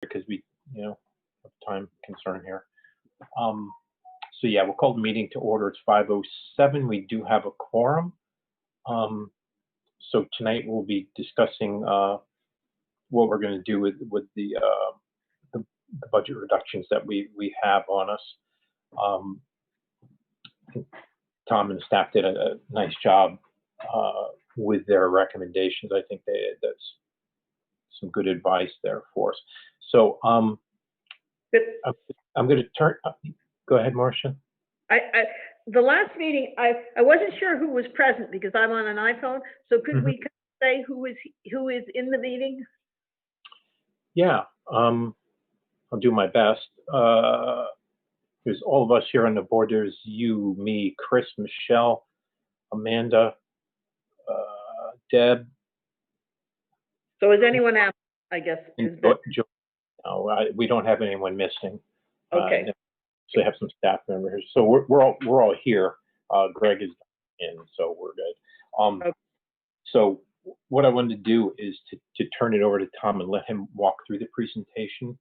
because we, have time concern here. So yeah, we'll call the meeting to order. It's 5:07. We do have a quorum. So tonight we'll be discussing what we're going to do with the budget reductions that we have on us. I think Tom and the staff did a nice job with their recommendations. I think that's some good advice there for us. So I'm going to turn. Go ahead, Marcia. The last meeting, I wasn't sure who was present because I'm on an iPhone. So could we say who is in the meeting? Yeah, I'll do my best. There's all of us here on the board. There's you, me, Chris, Michelle, Amanda, Deb. So is anyone out? I guess. No, we don't have anyone missing. Okay. So we have some staff members. So we're all here. Greg is in, so we're good. Okay. So what I wanted to do is to turn it over to Tom and let him walk through the presentation.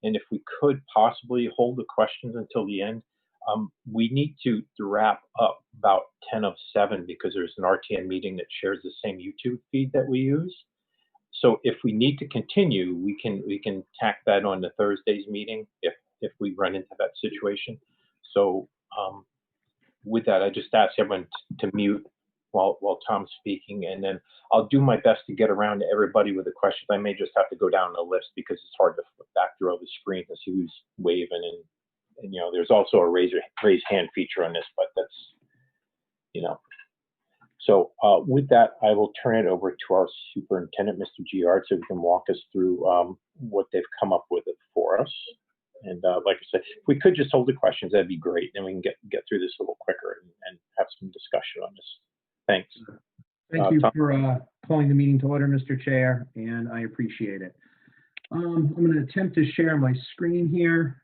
And if we could possibly hold the questions until the end. We need to wrap up about 10:07 because there's an RTN meeting that shares the same YouTube feed that we use. So if we need to continue, we can tack that on to Thursday's meeting if we run into that situation. So with that, I just ask everyone to mute while Tom's speaking, and then I'll do my best to get around to everybody with the questions. I may just have to go down the list because it's hard to flip back through all the screens and see who's waving, and there's also a raise hand feature on this, but that's, So with that, I will turn it over to our superintendent, Mr. Giard, so he can walk us through what they've come up with for us. And like I said, if we could just hold the questions, that'd be great. Then we can get through this a little quicker and have some discussion on this. Thanks. Thank you for calling the meeting to order, Mr. Chair, and I appreciate it. I'm going to attempt to share my screen here.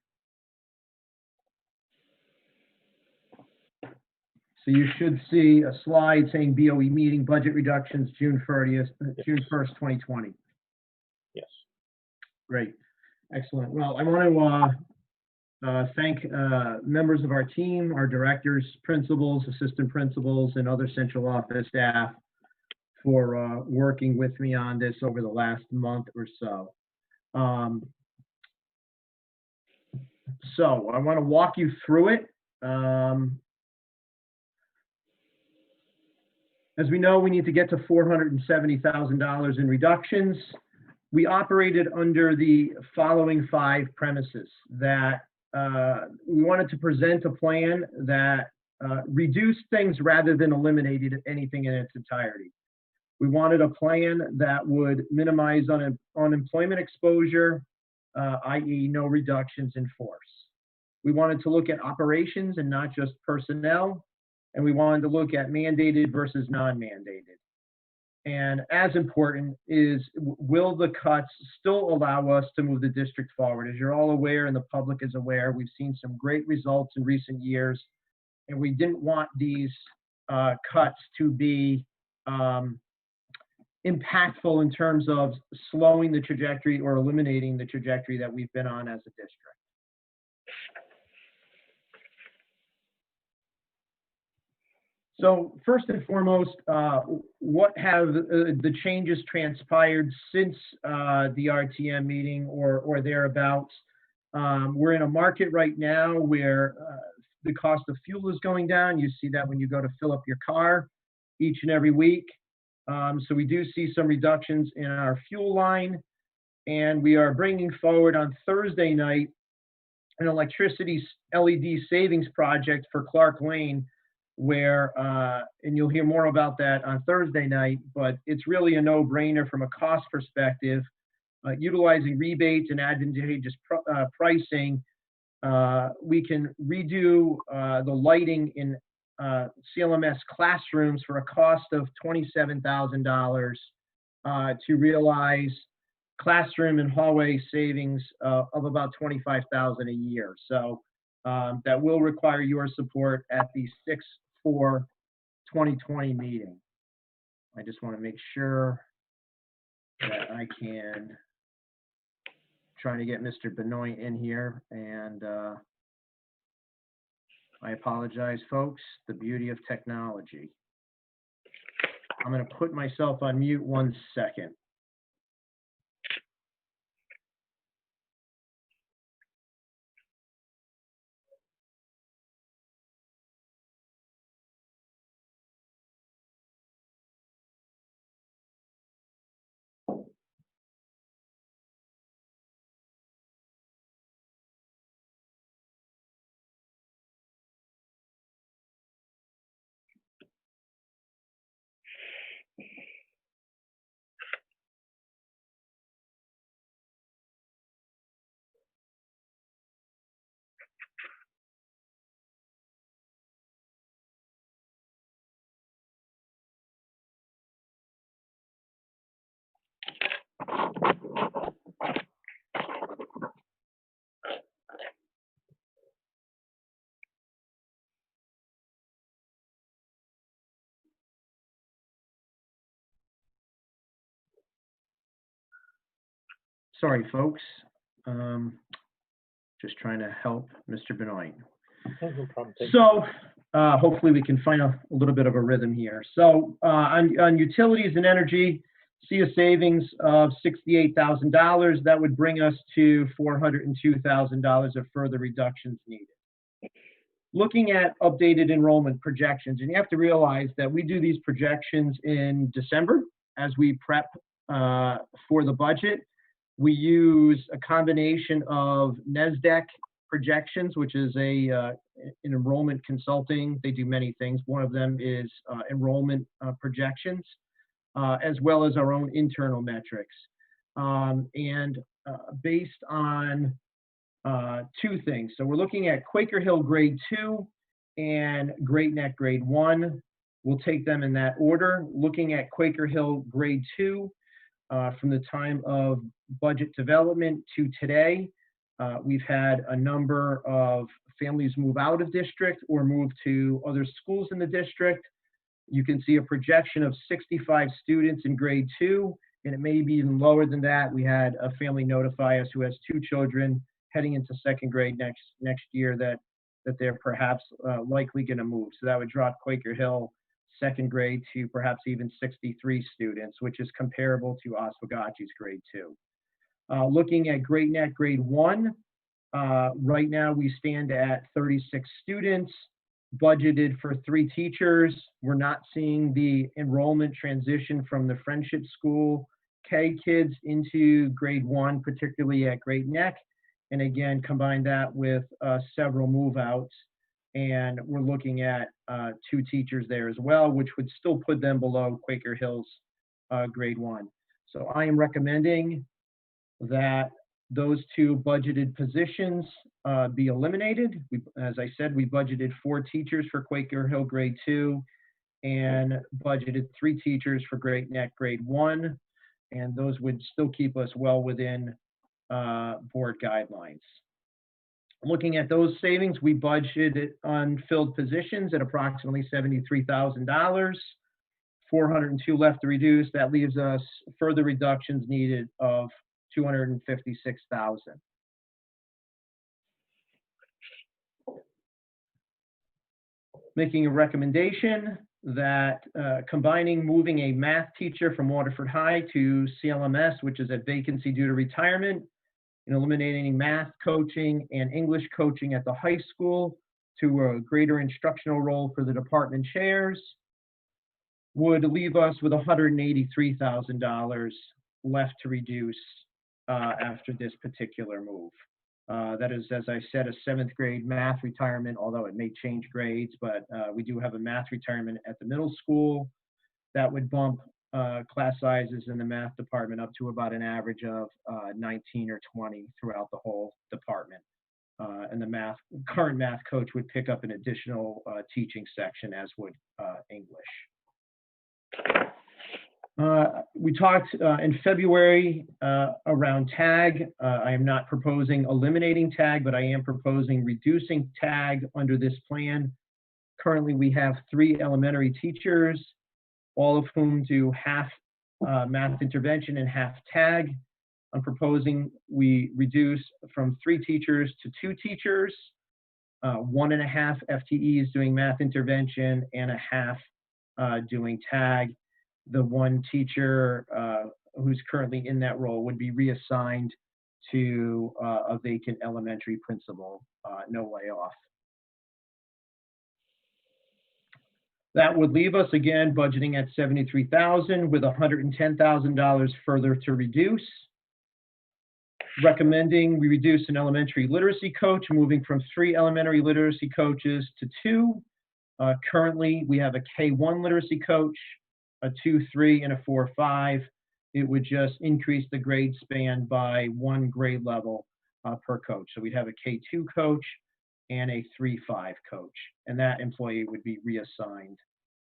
So you should see a slide saying BOE meeting budget reductions June 1st, 2020. Yes. Great. Excellent. Well, I want to thank members of our team, our directors, principals, assistant principals, and other central office staff for working with me on this over the last month or so. So I want to walk you through it. As we know, we need to get to $470,000 in reductions. We operated under the following 5 premises: that we wanted to present a plan that reduced things rather than eliminated anything in its entirety. We wanted a plan that would minimize unemployment exposure, i.e. no reductions in force. We wanted to look at operations and not just personnel. And we wanted to look at mandated versus non-mandated. And as important is, will the cuts still allow us to move the district forward? As you're all aware and the public is aware, we've seen some great results in recent years, and we didn't want these cuts to be impactful in terms of slowing the trajectory or eliminating the trajectory that we've been on as a district. So first and foremost, what have the changes transpired since the RTM meeting or thereabouts? We're in a market right now where the cost of fuel is going down. You see that when you go to fill up your car each and every week. So we do see some reductions in our fuel line, and we are bringing forward on Thursday night an electricity LED savings project for Clark Lane, where, and you'll hear more about that on Thursday night, but it's really a no-brainer from a cost perspective. Utilizing rebates and advantageous pricing, we can redo the lighting in CLMS classrooms for a cost of $27,000 to realize classroom and hallway savings of about $25,000 a year. So that will require your support at the 6/4/2020 meeting. I just want to make sure that I can trying to get Mr. Benoit in here, and I apologize, folks. The beauty of technology. I'm going to put myself on mute 1 second. Sorry, folks. Just trying to help Mr. Benoit. No problem. So hopefully we can find a little bit of a rhythm here. So on utilities and energy, see a savings of $68,000. That would bring us to $402,000 of further reductions needed. Looking at updated enrollment projections, and you have to realize that we do these projections in December as we prep for the budget. We use a combination of NESDEC projections, which is an enrollment consulting. They do many things. One of them is enrollment projections, as well as our own internal metrics. Based on two things. So we're looking at Quaker Hill Grade 2 and Great Neck Grade 1. We'll take them in that order. Looking at Quaker Hill Grade 2, from the time of budget development to today, we've had a number of families move out of district or move to other schools in the district. You can see a projection of 65 students in grade 2, and it may be even lower than that. We had a family notify us who has 2 children heading into 2nd grade next year that they're perhaps likely going to move. So that would drop Quaker Hill 2nd grade to perhaps even 63 students, which is comparable to Oswegatchie's grade 2. Looking at Great Neck grade 1, right now we stand at 36 students, budgeted for 3 teachers. We're not seeing the enrollment transition from the Friendship School K kids into grade 1, particularly at Great Neck. And again, combine that with several move-outs, and we're looking at 2 teachers there as well, which would still put them below Quaker Hill's grade 1. So I am recommending that those 2 budgeted positions be eliminated. As I said, we budgeted 4 teachers for Quaker Hill grade 2 and budgeted 3 teachers for Great Neck grade 1, and those would still keep us well within board guidelines. Looking at those savings, we budgeted unfilled positions at approximately $73,000. 402 left to reduce. That leaves us further reductions needed of $256,000. Making a recommendation that combining moving a math teacher from Waterford High to CLMS, which is at vacancy due to retirement, and eliminating math coaching and English coaching at the high school to a greater instructional role for the department chairs, would leave us with $183,000 left to reduce after this particular move. That is, as I said, a 7th grade math retirement, although it may change grades, but we do have a math retirement at the middle school. That would bump class sizes in the math department up to about an average of 19 or 20 throughout the whole department. And the current math coach would pick up an additional teaching section, as would English. We talked in February around TAG. I am not proposing eliminating TAG, but I am proposing reducing TAG under this plan. Currently, we have 3 elementary teachers, all of whom do half math intervention and half TAG. I'm proposing we reduce from 3 teachers to 2 teachers, 1.5 FTEs doing math intervention and a half doing tag. The 1 teacher who's currently in that role would be reassigned to a vacant elementary principal, no layoff. That would leave us again budgeting at $73,000 with $110,000 further to reduce. Recommending we reduce an elementary literacy coach, moving from 3 elementary literacy coaches to 2. Currently, we have a K1 literacy coach, a 2-3, and a 4-5. It would just increase the grade span by 1 grade level per coach. So we'd have a K2 coach and a 3-5 coach, and that employee would be reassigned,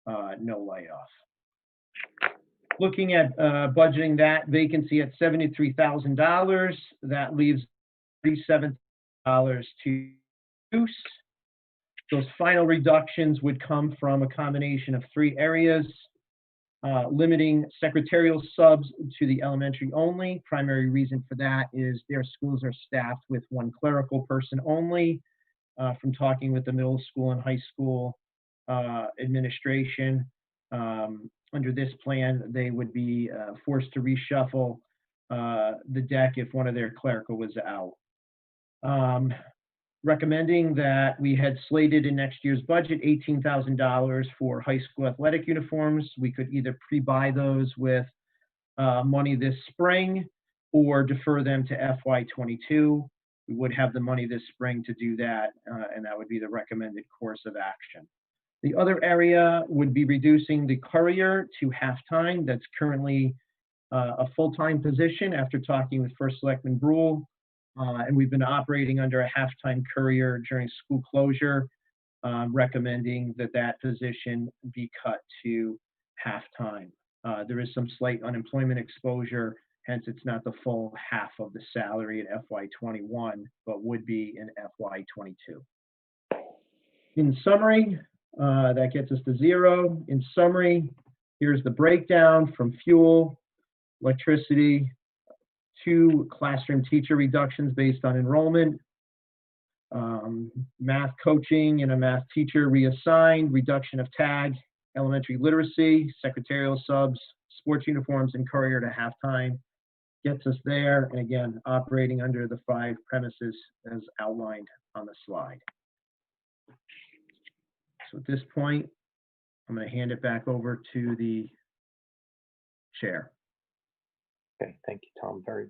no layoff. Looking at budgeting that vacancy at $73,000, that leaves $37,000 to reduce. Those final reductions would come from a combination of 3 areas. Limiting secretarial subs to the elementary only. Primary reason for that is their schools are staffed with 1 clerical person only. From talking with the middle school and high school administration, under this plan, they would be forced to reshuffle the deck if one of their clerical was out. Recommending that we had slated in next year's budget $18,000 for high school athletic uniforms. We could either pre-buy those with money this spring or defer them to FY22. We would have the money this spring to do that, and that would be the recommended course of action. The other area would be reducing the courier to half-time. That's currently a full-time position after talking with First Selectman Brule. And we've been operating under a half-time courier during school closure, recommending that that position be cut to half-time. There is some slight unemployment exposure, hence it's not the full half of the salary in FY21, but would be in FY22. In summary, that gets us to 0. In summary, here's the breakdown from fuel, electricity, 2 classroom teacher reductions based on enrollment, math coaching and a math teacher reassigned, reduction of tag, elementary literacy, secretarial subs, sports uniforms, and courier to halftime. Gets us there, and again, operating under the 5 premises as outlined on the slide. So at this point, I'm going to hand it back over to the chair. Okay, thank you, Tom, very,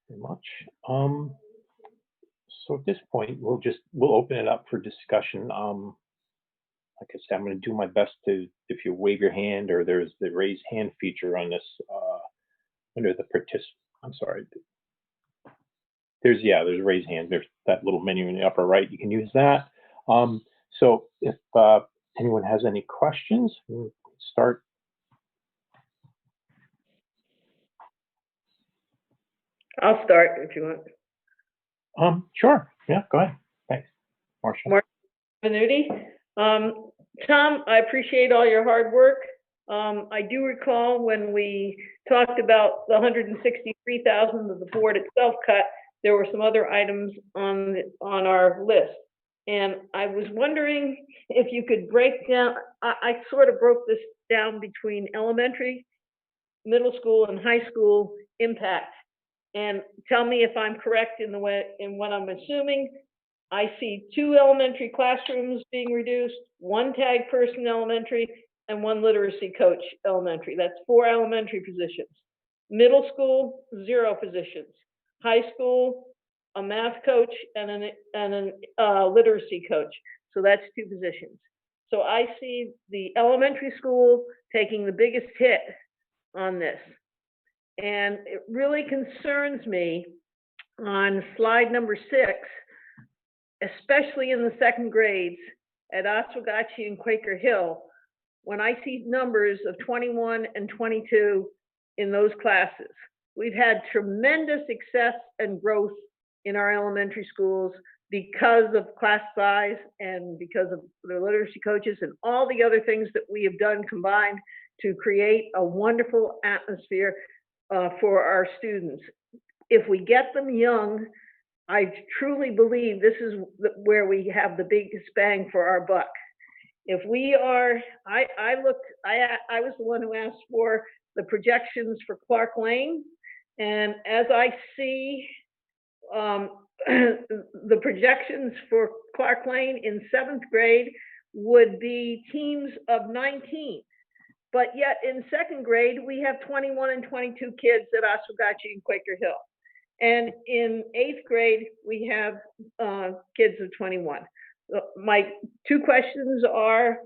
very much. So at this point, we'll open it up for discussion. Like I said, I'm going to do my best to, if you wave your hand, or there's the raise hand feature on this under the I'm sorry. There's raise hand. There's that little menu in the upper right. You can use that. So if anyone has any questions, we'll start. I'll start if you want. Sure. Yeah, go ahead. Thanks, Marcia. Venuti. Tom, I appreciate all your hard work. I do recall when we talked about the $163,000 that the board itself cut, there were some other items on our list. And I was wondering if you could break down, I sort of broke this down between elementary, middle school, and high school impact. And tell me if I'm correct in what I'm assuming. I see 2 elementary classrooms being reduced, 1 tag person elementary, and 1 literacy coach elementary. That's 4 elementary positions. Middle school, 0 positions. High school, a math coach and a literacy coach. So that's 2 positions. So I see the elementary school taking the biggest hit on this. And it really concerns me on slide number 6, especially in the 2nd grades at Oswegatchie and Quaker Hill, when I see numbers of 21 and 22 in those classes. We've had tremendous success and growth in our elementary schools because of class size and because of the literacy coaches and all the other things that we have done combined to create a wonderful atmosphere for our students. if we get them young, I truly believe this is where we have the biggest bang for our buck. If we are, I was the one who asked for the projections for Clark Lane, and as I see the projections for Clark Lane in 7th grade would be teams of 19. But yet in 2nd grade, we have 21 and 22 kids at Oswegatchie and Quaker Hill. And in 8th grade, we have kids of 21. My 2 questions are,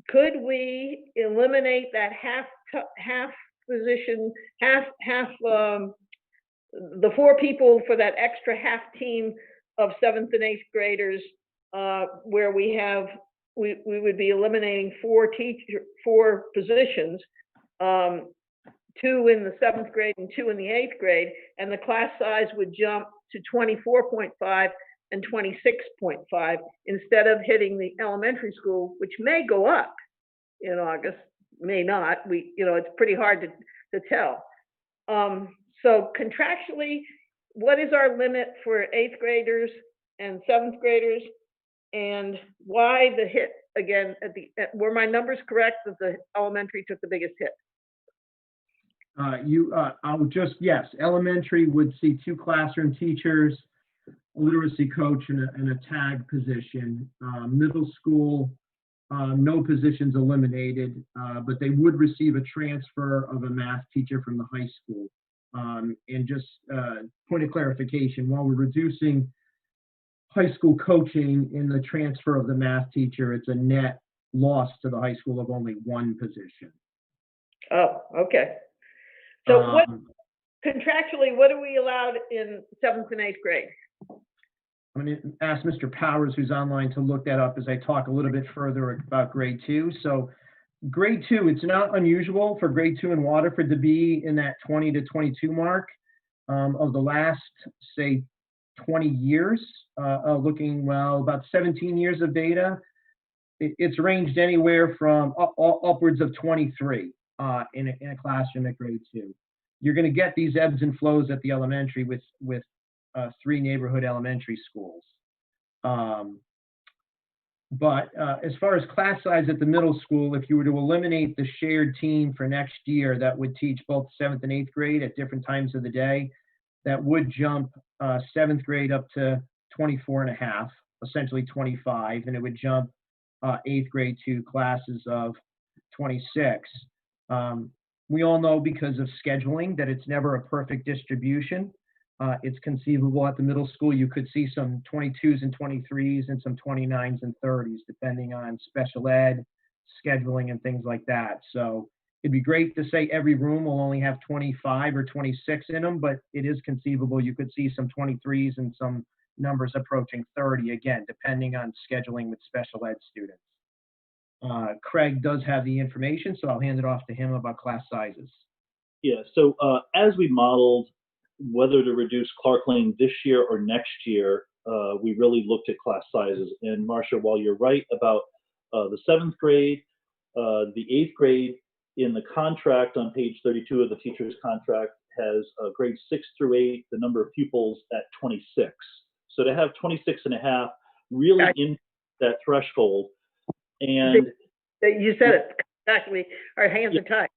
could we eliminate that half position, the 4 people for that extra half team of 7th and 8th graders, where we would be eliminating 4 positions, 2 in the 7th grade and 2 in the 8th grade, and the class size would jump to 24.5 and 26.5 instead of hitting the elementary school, which may go up in August, may not. It's pretty hard to tell. So contractually, what is our limit for 8th graders and 7th graders, and why the hit again? Were my numbers correct that the elementary took the biggest hit? Yes, elementary would see 2 classroom teachers, a literacy coach, and a tag position. Middle school, no positions eliminated, but they would receive a transfer of a math teacher from the high school. And just point of clarification, while we're reducing high school coaching in the transfer of the math teacher, it's a net loss to the high school of only 1 position. Oh, okay. So contractually, what are we allowed in 7th and 8th grade? I'm going to ask Mr. Powers, who's online, to look that up as I talk a little bit further about grade 2. So grade 2, it's not unusual for grade 2 in Waterford to be in that 20 to 22 mark. Of the last, say, 20 years, looking, about 17 years of data, it's ranged anywhere from upwards of 23 in a classroom at grade 2. You're going to get these ebbs and flows at the elementary with 3 neighborhood elementary schools. But as far as class size at the middle school, if you were to eliminate the shared team for next year that would teach both 7th and 8th grade at different times of the day, that would jump 7th grade up to 24.5, essentially 25, and it would jump 8th grade to classes of 26. We all know, because of scheduling, that it's never a perfect distribution. It's conceivable at the middle school you could see some 22s and 23s and some 29s and 30s, depending on special ed, scheduling, and things like that. So it'd be great to say every room will only have 25 or 26 in them, but it is conceivable you could see some 23s and some numbers approaching 30, again, depending on scheduling with special ed students. Craig does have the information, so I'll hand it off to him about class sizes. Yeah, so as we modeled whether to reduce Clark Lane this year or next year, we really looked at class sizes. And Marcia, while you're right about the 7th grade, the 8th grade in the contract on page 32 of the teacher's contract has grades 6 through 8, the number of pupils at 26. So to have 26.5 really in that threshold. And you said it exactly. Our hands are tied.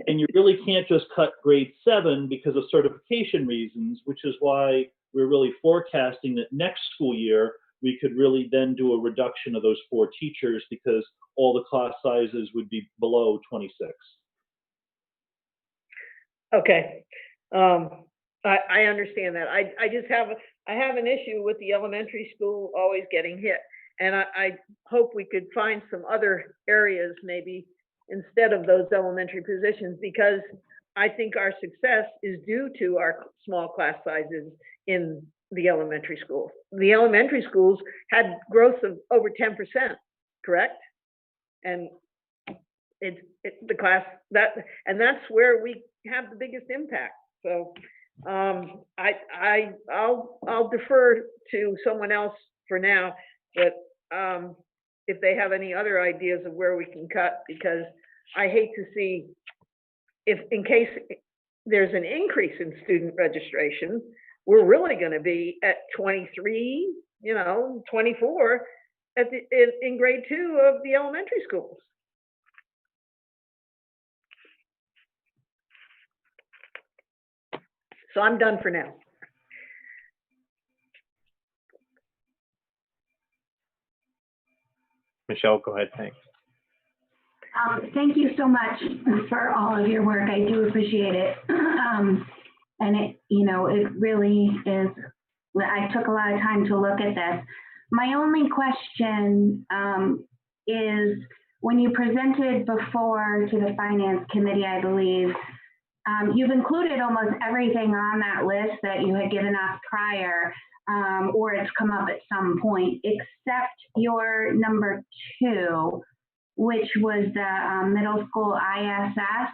And you really can't just cut grade 7 because of certification reasons, which is why we're really forecasting that next school year we could really then do a reduction of those 4 teachers because all the class sizes would be below 26. Okay, I understand that. I just have an issue with the elementary school always getting hit, and I hope we could find some other areas maybe instead of those elementary positions, because I think our success is due to our small class sizes in the elementary schools. The elementary schools had growth of over 10%, correct? And the class and that's where we have the biggest impact. So I'll defer to someone else for now, but if they have any other ideas of where we can cut, because I hate to see, if in case there's an increase in student registration, we're really going to be at 23, 24 in grade 2 of the elementary schools. So I'm done for now. Michelle, go ahead, thanks. Thank you so much for all of your work. I do appreciate it. And it really is, I took a lot of time to look at this. My only question is, when you presented before to the Finance Committee, I believe, you've included almost everything on that list that you had given us prior, or it's come up at some point, except your number 2, which was the middle school ISS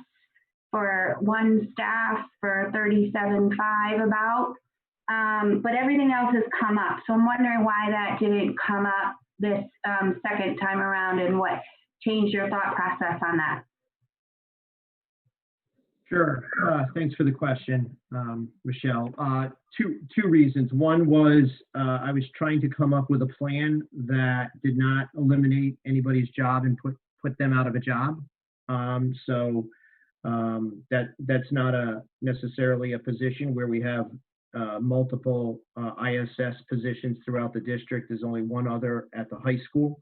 for 1 staff for 37.5 about. But everything else has come up. So I'm wondering why that didn't come up this second time around, and what changed your thought process on that. Sure. Thanks for the question, Michelle. Two reasons. One was I was trying to come up with a plan that did not eliminate anybody's job and put them out of a job. That's not necessarily a position where we have multiple ISS positions throughout the district. There's only one other at the high school.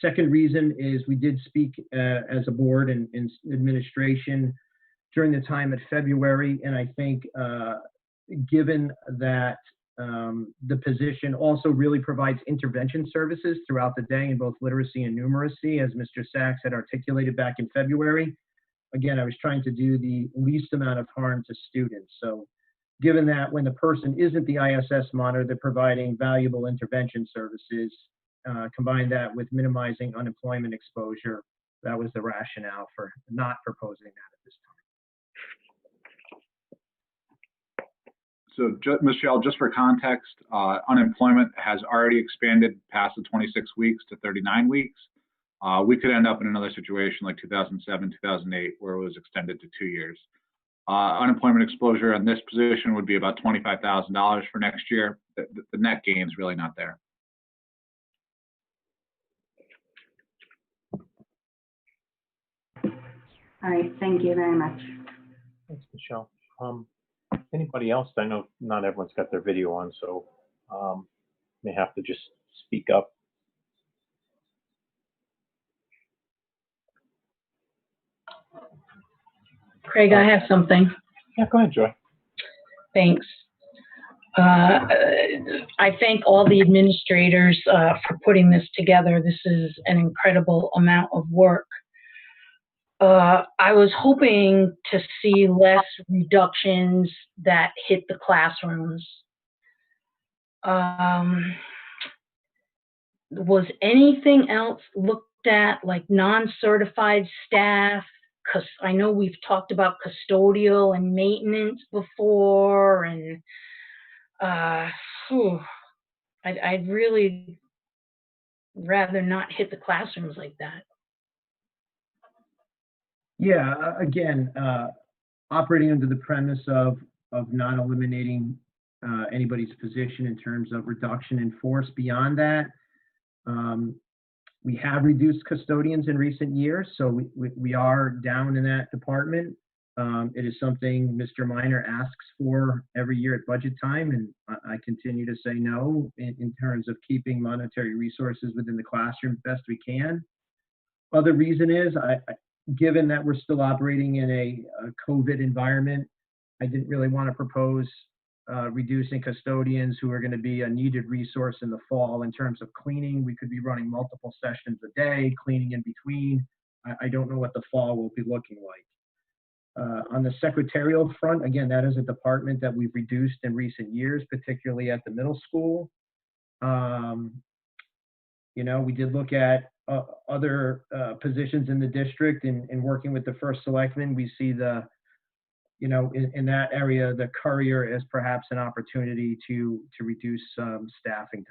Second reason is we did speak as a board and administration during the time at February, and I think given that the position also really provides intervention services throughout the day in both literacy and numeracy, as Mr. Sachs had articulated back in February. Again, I was trying to do the least amount of harm to students. So given that when the person isn't the ISS monitor, they're providing valuable intervention services, combine that with minimizing unemployment exposure, that was the rationale for not proposing that at this time. So, Michelle, just for context, unemployment has already expanded past the 26 weeks to 39 weeks. We could end up in another situation like 2007, 2008, where it was extended to 2 years. Unemployment exposure in this position would be about $25,000 for next year. The net gain is really not there. All right, thank you very much. Thanks, Michelle. Anybody else? I know not everyone's got their video on, so may have to just speak up. Craig, I have something. Yeah, go ahead, Joy. Thanks. I thank all the administrators for putting this together. This is an incredible amount of work. I was hoping to see less reductions that hit the classrooms. Was anything else looked at, like non-certified staff? Because I know we've talked about custodial and maintenance before, and I'd really rather not hit the classrooms like that. Yeah, again, operating under the premise of not eliminating anybody's position in terms of reduction in force. Beyond that, we have reduced custodians in recent years, so we are down in that department. It is something Mr. Minor asks for every year at budget time, and I continue to say no in terms of keeping monetary resources within the classroom best we can. Other reason is, given that we're still operating in a COVID environment, I didn't really want to propose reducing custodians who are going to be a needed resource in the fall in terms of cleaning. We could be running multiple sessions a day, cleaning in between. I don't know what the fall will be looking like. On the secretarial front, again, that is a department that we've reduced in recent years, particularly at the middle school. We did look at other positions in the district, and working with the first selectman, we see in that area, the courier as perhaps an opportunity to reduce staffing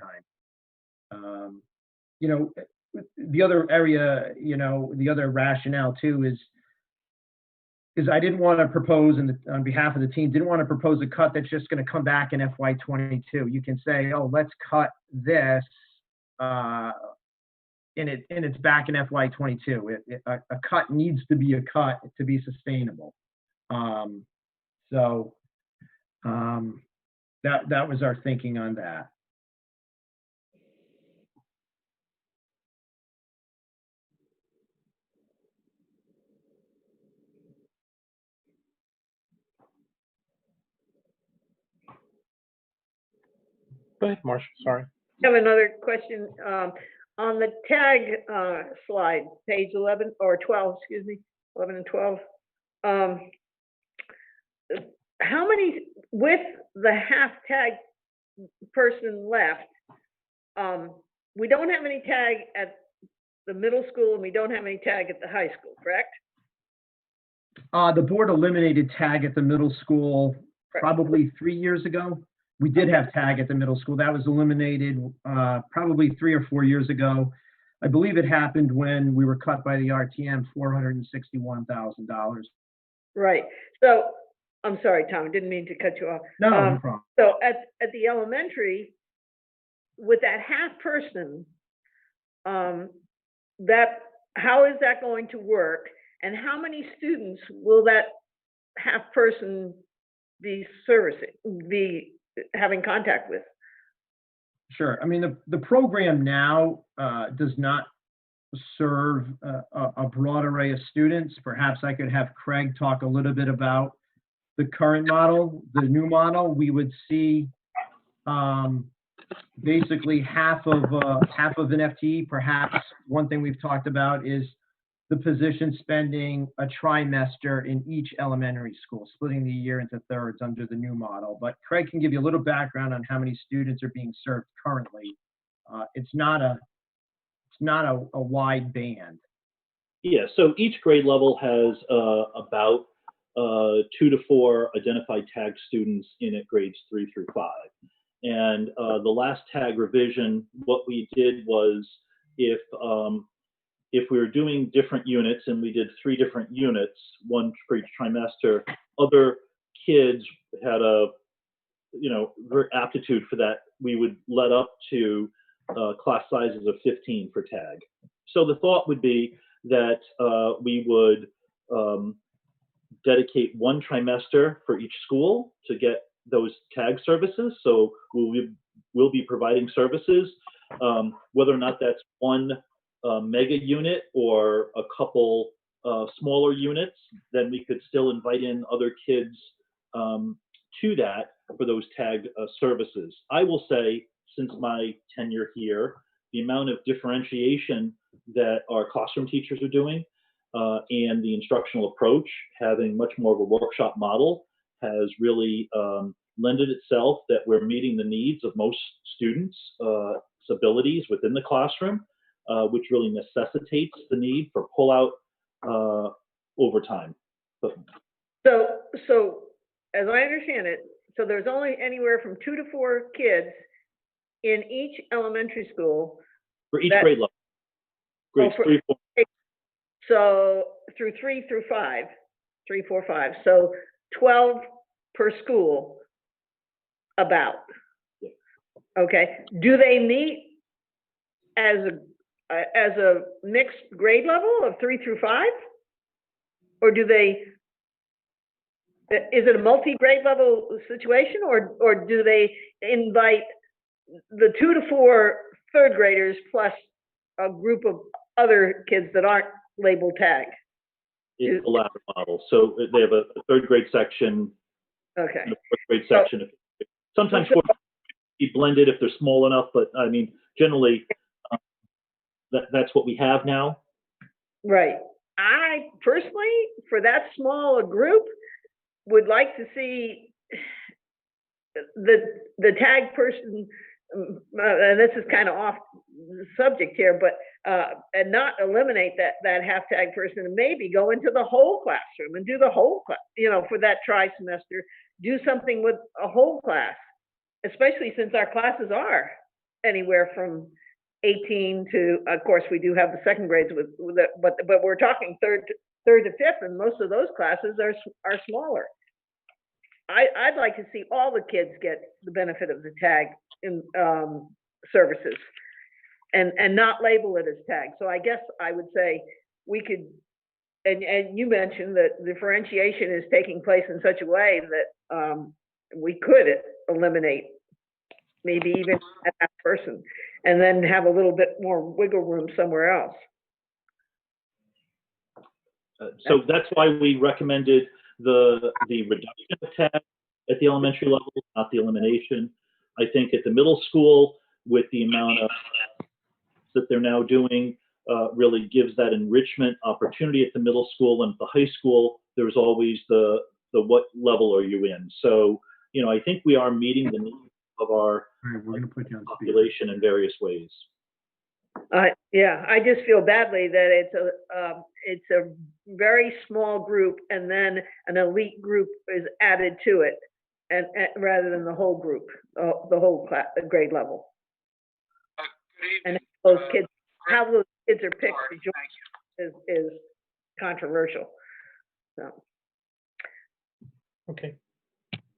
time. The other area, the other rationale too is is I didn't want to propose, on behalf of the team, didn't want to propose a cut that's just going to come back in FY22. You can say, oh, let's cut this, and it's back in FY22. A cut needs to be a cut to be sustainable. So that was our thinking on that. Go ahead, Marcia, sorry. I have another question. On the tag slide, page 11 or 12, excuse me, 11 and 12. How many, with the half tag person left, we don't have any tag at the middle school and we don't have any tag at the high school, correct? The board eliminated tag at the middle school probably 3 years ago. We did have tag at the middle school. That was eliminated probably 3 or 4 years ago. I believe it happened when we were cut by the RTM $461,000. Right. So, I'm sorry, Tom, I didn't mean to cut you off. No, no problem. So at the elementary, with that half person, how is that going to work? And how many students will that half person be having contact with? Sure. I mean, the program now does not serve a broad array of students. Perhaps I could have Craig talk a little bit about the current model. The new model, we would see basically half of an FTE. Perhaps one thing we've talked about is the position spending a trimester in each elementary school, splitting the year into thirds under the new model. But Craig can give you a little background on how many students are being served currently. It's not a wide band. Yeah, so each grade level has about 2 to 4 identified tag students in it, grades 3 through 5. And the last tag revision, what we did was if we were doing different units, and we did 3 different units, one for each trimester, other kids had very aptitude for that, we would let up to class sizes of 15 for tag. So the thought would be that we would dedicate one trimester for each school to get those tag services. So we'll be providing services, whether or not that's one mega unit or a couple smaller units, then we could still invite in other kids to that for those tag services. I will say, since my tenure here, the amount of differentiation that our classroom teachers are doing and the instructional approach, having much more of a workshop model, has really lended itself that we're meeting the needs of most students' abilities within the classroom, which really necessitates the need for pull-out overtime. So as I understand it, so there's only anywhere from 2 to 4 kids in each elementary school. For each grade level. Grades 3, 4. So through 3 through 5, 3, 4, 5. So 12 per school, about. Yeah. Okay. Do they meet as a mixed grade level of 3 through 5? Or do they, is it a multi-grade level situation, or do they invite the 2 to 4 third graders plus a group of other kids that aren't labeled tag? It's the latter model. So they have a third grade section, okay, and a fourth grade section. Sometimes fourth grade be blended if they're small enough, but I mean, generally, that's what we have now. Right. I personally, for that small a group, would like to see the tag person, and this is kind of off the subject here, but and not eliminate that half tag person, and maybe go into the whole classroom and do the whole class, for that tri-semester, do something with a whole class, especially since our classes are anywhere from 18 to, of course, we do have the second grades but we're talking third third to fifth, and most of those classes are smaller. I'd like to see all the kids get the benefit of the tag in services and not label it as tag. So I guess I would say we could, and you mentioned that differentiation is taking place in such a way that we could eliminate maybe even that person and then have a little bit more wiggle room somewhere else. So that's why we recommended the reduction of tag at the elementary level, not the elimination. I think at the middle school, with the amount of that they're now doing, really gives that enrichment opportunity at the middle school. And at the high school, there's always the what level are you in? So, you know, I think we are meeting the needs of our We're gonna put you on speaker. population in various ways. Yeah, I just feel badly that it's a very small group and then an elite group is added to it, and rather than the whole group, the whole class, grade level. And those kids, how those kids are picked to join is controversial. So. Okay.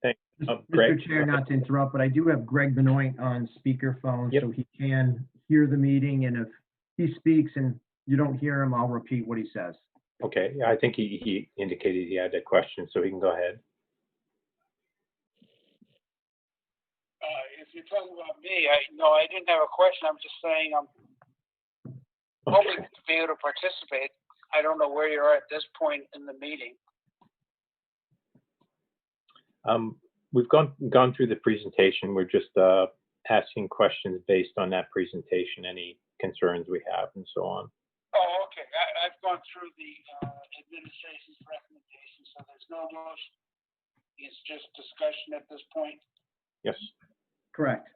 Thanks. Mr. Greg? Chair, not to interrupt, but I do have Greg Benoit on speakerphone, Yep. so he can hear the meeting, and if he speaks and you don't hear him, I'll repeat what he says. Okay, yeah, I think he indicated he had a question, so he can go ahead. If you're talking about me, I didn't have a question. I'm just saying I'm hoping to be able to participate. I don't know where you're at this point in the meeting. We've gone through the presentation. We're just asking questions based on that presentation, any concerns we have and so on. Oh, okay. I've gone through the administration's recommendations, so there's no motion. It's just discussion at this point. Yes. Correct.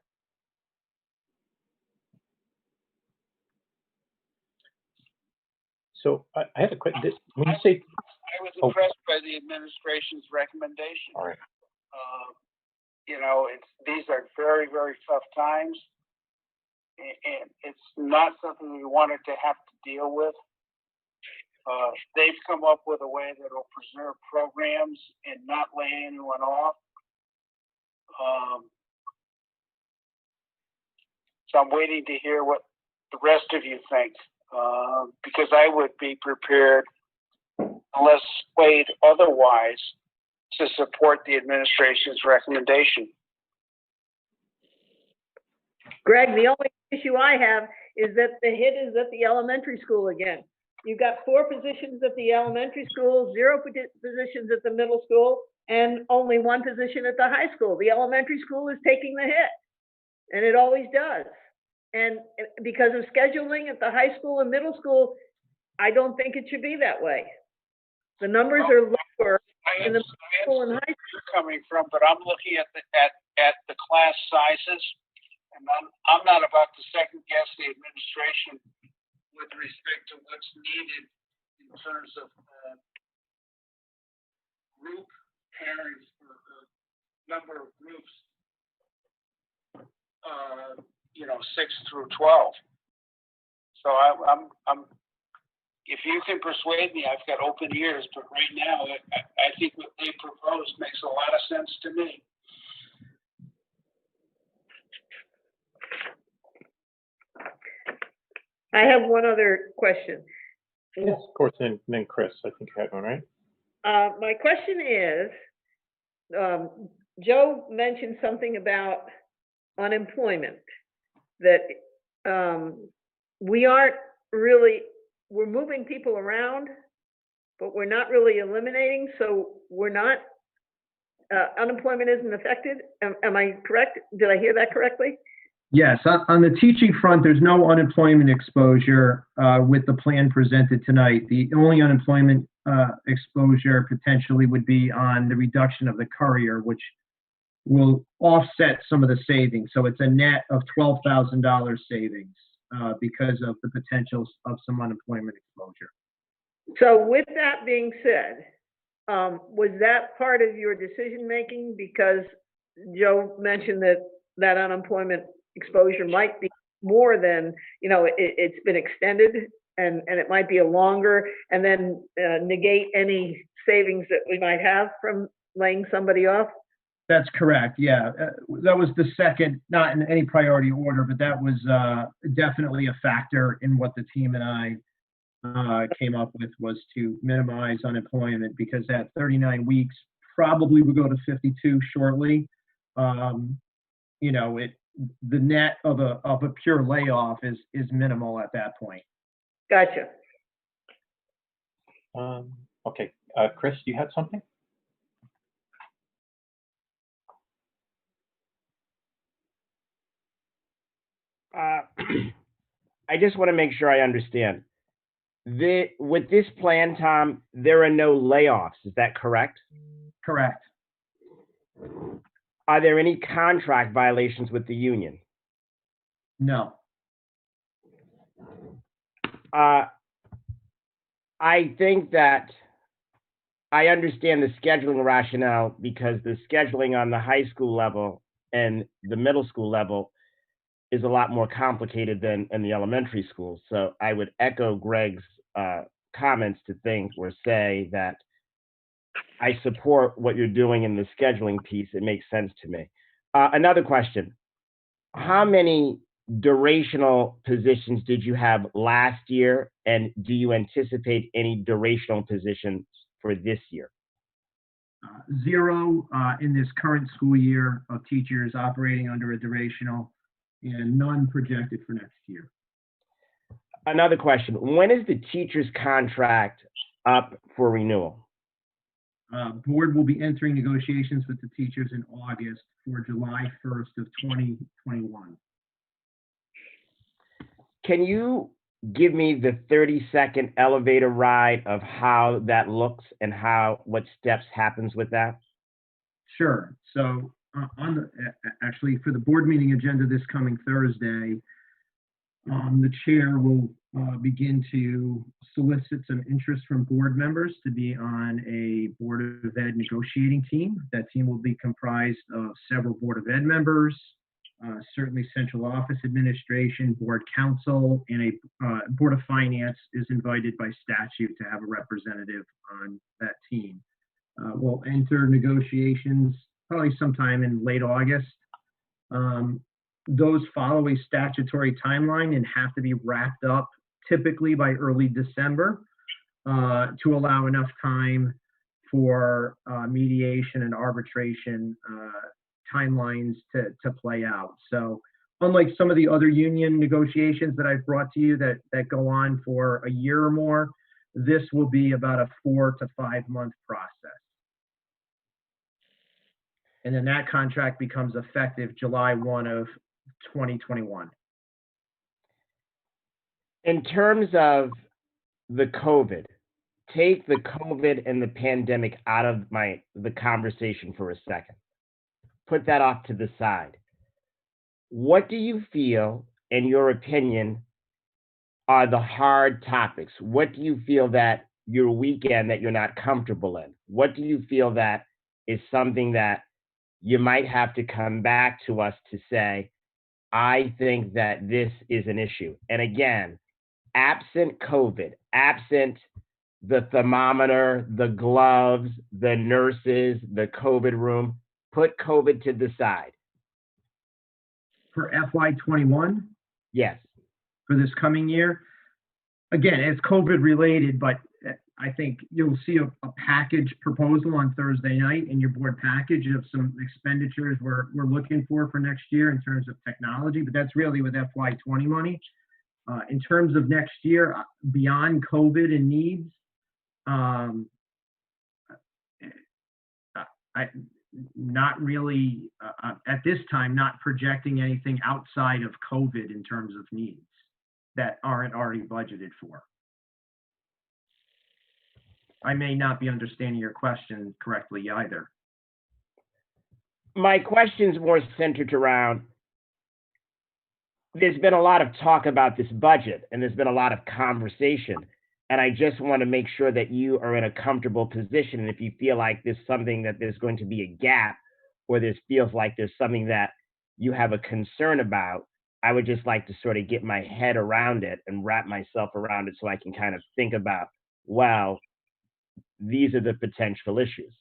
So I had a question. When you say, I was impressed by the administration's recommendation. all right. You know, these are very, very tough times, and it's not something we wanted to have to deal with. They've come up with a way that will preserve programs and not lay anyone off. So I'm waiting to hear what the rest of you think, because I would be prepared, unless swayed otherwise, to support the administration's recommendation. Greg, the only issue I have is that the hit is at the elementary school again. You've got 4 positions at the elementary school, 0 positions at the middle school, and only 1 position at the high school. The elementary school is taking the hit, and it always does. And because of scheduling at the high school and middle school, I don't think it should be that way. The numbers are lower in the middle school and high school. Where you're coming from, but I'm looking at the class sizes, and I'm not about to second guess the administration with respect to what's needed in terms of group parents or number of groups, 6 through 12. So I'm if you can persuade me, I've got open ears, but right now I think what they propose makes a lot of sense to me. I have one other question. Yes, of course, and then Chris, I think you had one, right? My question is, Joe mentioned something about unemployment, that we aren't really, we're moving people around, but we're not really eliminating, so we're not, unemployment isn't affected. Am I correct? Did I hear that correctly? Yes, on the teaching front, there's no unemployment exposure with the plan presented tonight. The only unemployment exposure potentially would be on the reduction of the courier, which will offset some of the savings. So it's a net of $12,000 savings because of the potential of some unemployment exposure. So with that being said, was that part of your decision making? Because Joe mentioned that unemployment exposure might be more than, it's been extended and it might be a longer, and then negate any savings that we might have from laying somebody off? That's correct, yeah. That was the second, not in any priority order, but that was definitely a factor in what the team and I came up with, was to minimize unemployment, because that 39 weeks probably will go to 52 shortly. You know, the net of a pure layoff is minimal at that point. Gotcha. Okay, Chris, you had something? I just want to make sure I understand. With this plan, Tom, there are no layoffs. Is that correct? Correct. Are there any contract violations with the union? No. I think that I understand the scheduling rationale, because the scheduling on the high school level and the middle school level is a lot more complicated than in the elementary schools. So I would echo Greg's comments to think or say that I support what you're doing in the scheduling piece. It makes sense to me. Another question. How many durational positions did you have last year, and do you anticipate any durational positions for this year? 0 in this current school year of teachers operating under a durational, and none projected for next year. Another question. When is the teacher's contract up for renewal? Board will be entering negotiations with the teachers in August for July 1st of 2021. Can you give me the 30-second elevator ride of how that looks and what steps happens with that? Sure. So actually, for the board meeting agenda this coming Thursday, the chair will begin to solicit some interest from board members to be on a Board of Ed negotiating team. That team will be comprised of several Board of Ed members, certainly central office administration, board counsel, and a Board of Finance is invited by statute to have a representative on that team. We'll enter negotiations probably sometime in late August. Those follow a statutory timeline and have to be wrapped up typically by early December to allow enough time for mediation and arbitration timelines to play out. So unlike some of the other union negotiations that I've brought to you that go on for a year or more, this will be about a 4 to 5 month process. And then that contract becomes effective July 1 of 2021. In terms of the COVID, take the COVID and the pandemic out of the conversation for a second. Put that off to the side. What do you feel, in your opinion, are the hard topics? What do you feel that your weekend that you're not comfortable in? What do you feel that is something that you might have to come back to us to say, I think that this is an issue? And again, absent COVID, absent the thermometer, the gloves, the nurses, the COVID room, put COVID to the side. For FY21? Yes. For this coming year? Again, it's COVID related, but I think you'll see a package proposal on Thursday night in your board package of some expenditures we're looking for next year in terms of technology, but that's really with FY20 money. In terms of next year, beyond COVID and needs, not really, at this time, not projecting anything outside of COVID in terms of needs that aren't already budgeted for. I may not be understanding your question correctly either. My question's more centered around, there's been a lot of talk about this budget and there's been a lot of conversation. And I just want to make sure that you are in a comfortable position. And if you feel like there's something that there's going to be a gap, or this feels like there's something that you have a concern about, I would just like to sort of get my head around it and wrap myself around it so I can kind of think about, wow, these are the potential issues.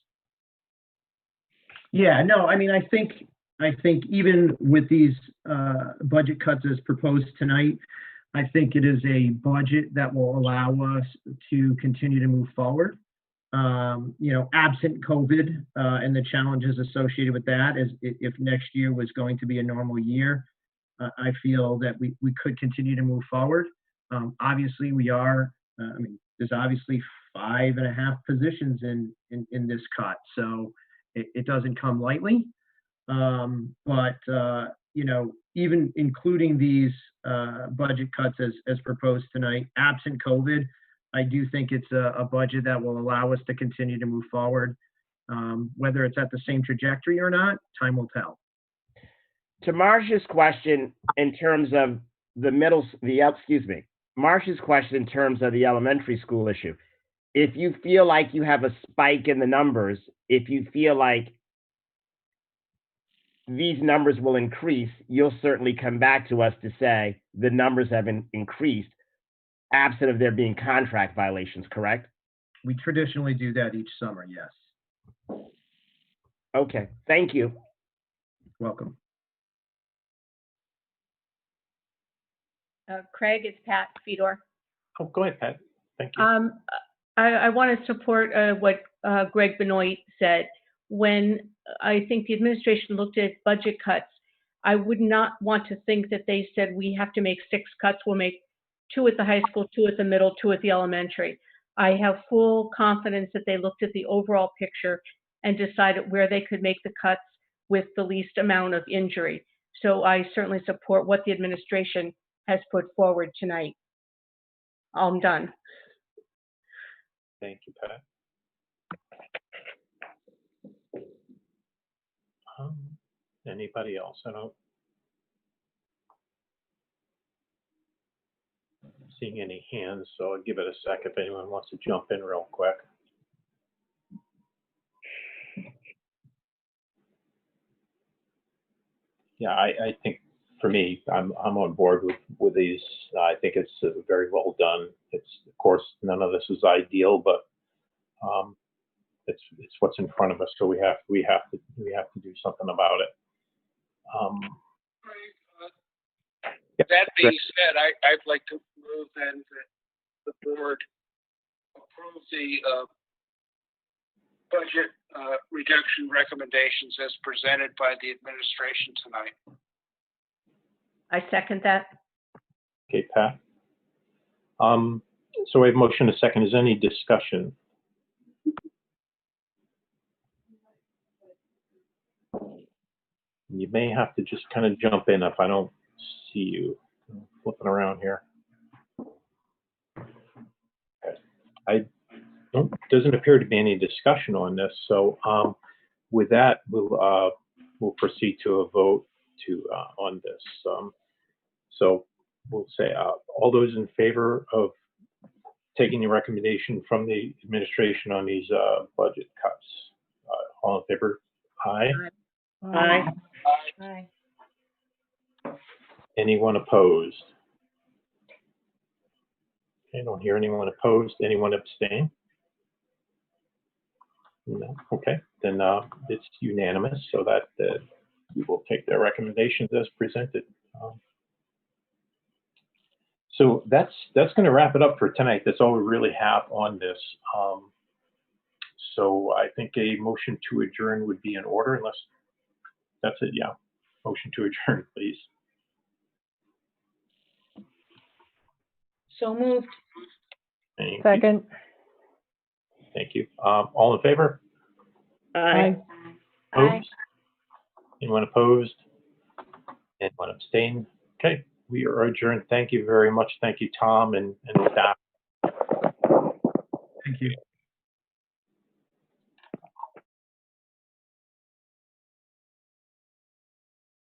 Yeah, no, I mean, I think even with these budget cuts as proposed tonight, I think it is a budget that will allow us to continue to move forward. Absent COVID and the challenges associated with that, as if next year was going to be a normal year, I feel that we could continue to move forward. Obviously, we are. There's obviously 5.5 positions in this cut, so it doesn't come lightly. Even including these budget cuts as proposed tonight, absent COVID, I do think it's a budget that will allow us to continue to move forward. Whether it's at the same trajectory or not, time will tell. To Marcia's question in terms of Marcia's question in terms of the elementary school issue, if you feel like you have a spike in the numbers, if you feel like these numbers will increase, you'll certainly come back to us to say the numbers have increased, absent of there being contract violations, correct? We traditionally do that each summer, yes. Okay, thank you. Welcome. Craig, it's Pat Fedor. Oh, go ahead, Pat. Thank you. I want to support what Greg Benoit said. When I think the administration looked at budget cuts, I would not want to think that they said we have to make 6 cuts. We'll make 2 at the high school, 2 at the middle, 2 at the elementary. I have full confidence that they looked at the overall picture and decided where they could make the cuts with the least amount of injury. So I certainly support what the administration has put forward tonight. I'm done. Thank you, Pat. Anybody else? I don't seeing any hands, so I'll give it a sec if anyone wants to jump in real quick. Yeah, I think for me, I'm on board with these. I think it's very well done. It's, of course, none of this is ideal, but it's what's in front of us, so we have to do something about it. That being said, I'd like to move then that the board approve the budget reduction recommendations as presented by the administration tonight. I second that. Okay, Pat. So we have motion, a second. Is any discussion? You may have to just kind of jump in if I don't see you. I'm flipping around here. Okay. Doesn't appear to be any discussion on this. So with that, we'll proceed to a vote on this. So we'll say all those in favor of taking the recommendation from the administration on these budget cuts. All in favor? Aye. Aye. Aye. Anyone opposed? I don't hear anyone opposed. Anyone abstain? No. Okay, then it's unanimous, so that we will take their recommendations as presented. So that's going to wrap it up for tonight. That's all we really have on this. So I think a motion to adjourn would be in order, unless that's it. Yeah, motion to adjourn, please. So moved. Second. Thank you. All in favor? Aye. Opposed? Anyone opposed? Anyone abstain? Okay, we are adjourned. Thank you very much. Thank you, Tom and staff. Thank you.